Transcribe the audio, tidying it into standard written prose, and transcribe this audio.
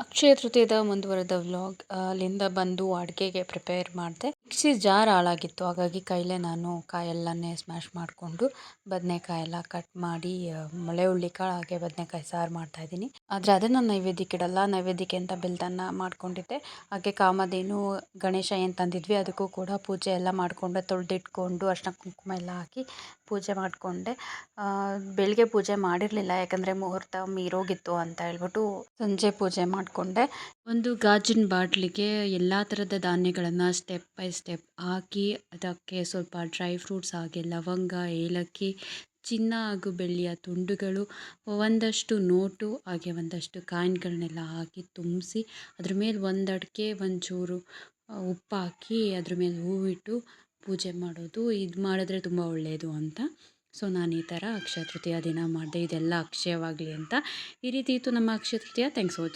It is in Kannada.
ಅಕ್ಷಯ ತೃತೀಯದ ಮುಂದುವರೆದ ವ್ಲಾಗ್. ಅಲ್ಲಿಂದ ಬಂದು ಅಡುಗೆಗೆ ಪ್ರಿಪೇರ್ ಮಾಡಿದೆ. ಮಿಕ್ಸಿ ಜಾರ್ ಹಾಳಾಗಿತ್ತು, ಹಾಗಾಗಿ ಕೈಲೇ ನಾನು ಕಾಯೆಲ್ಲನೇ ಸ್ಮ್ಯಾಶ್ ಮಾಡಿಕೊಂಡು ಬದನೆಕಾಯಿ ಎಲ್ಲ ಕಟ್ ಮಾಡಿ ಮೊಳೆ ಹುಳ್ಳಿಕಾಳು ಹಾಗೆ ಬದನೆಕಾಯಿ ಸಾರು ಮಾಡ್ತಾಯಿದ್ದೀನಿ. ಆದರೆ ಅದನ್ನು ನೈವೇದ್ಯಕ್ಕೆ ಇಡಲ್ಲ, ನೈವೇದ್ಯಕ್ಕೆ ಅಂತ ಬೆಲ್ದನ್ನ ಮಾಡ್ಕೊಂಡಿದ್ದೆ. ಹಾಗೆ ಕಾಮಧೇನು ಗಣೇಶ ಏನು ತಂದಿದ್ವಿ ಅದಕ್ಕೂ ಕೂಡ ಪೂಜೆ ಎಲ್ಲ ಮಾಡಿಕೊಂಡೆ, ತೊಳೆದಿಟ್ಕೊಂಡು ಅರ್ಶಿನ ಕುಂಕುಮ ಎಲ್ಲ ಹಾಕಿ ಪೂಜೆ ಮಾಡಿಕೊಂಡೆ. ಬೆಳಗ್ಗೆ ಪೂಜೆ ಮಾಡಿರಲಿಲ್ಲ, ಯಾಕಂದರೆ ಮುಹೂರ್ತ ಮೀರೋಗಿತ್ತು ಅಂತ ಹೇಳ್ಬಿಟ್ಟು ಸಂಜೆ ಪೂಜೆ ಮಾಡಿಕೊಂಡೆ. ಒಂದು ಗಾಜಿನ ಬಾಟ್ಲಿಗೆ ಎಲ್ಲ ಥರದ ಧಾನ್ಯಗಳನ್ನು ಸ್ಟೆಪ್ ಬೈ ಸ್ಟೆಪ್ ಹಾಕಿ, ಅದಕ್ಕೆ ಸ್ವಲ್ಪ ಡ್ರೈ ಫ್ರೂಟ್ಸ್ ಹಾಗೆ ಲವಂಗ, ಏಲಕ್ಕಿ, ಚಿನ್ನ ಹಾಗೂ ಬೆಳ್ಳಿಯ ತುಂಡುಗಳು, ಒಂದಷ್ಟು ನೋಟು ಹಾಗೆ ಒಂದಷ್ಟು ಕಾಯಿನ್ಗಳನ್ನೆಲ್ಲ ಹಾಕಿ ತುಂಬಿಸಿ, ಅದ್ರ ಮೇಲೆ ಒಂದು ಅಡಿಕೆ ಒಂಚೂರು ಉಪ್ಪು ಹಾಕಿ ಅದ್ರ ಮೇಲೆ ಹೂವಿಟ್ಟು ಪೂಜೆ ಮಾಡೋದು. ಇದು ಮಾಡಿದ್ರೆ ತುಂಬ ಒಳ್ಳೆಯದು ಅಂತ. ಸೊ ನಾನು ಈ ಥರ ಅಕ್ಷಯ ತೃತೀಯ ದಿನ ಮಾಡಿದೆ. ಇದೆಲ್ಲ ಅಕ್ಷಯವಾಗಲಿ ಅಂತ. ಈ ರೀತಿ ಇತ್ತು ನಮ್ಮ Akshaya Tritiya. Thanks for watching.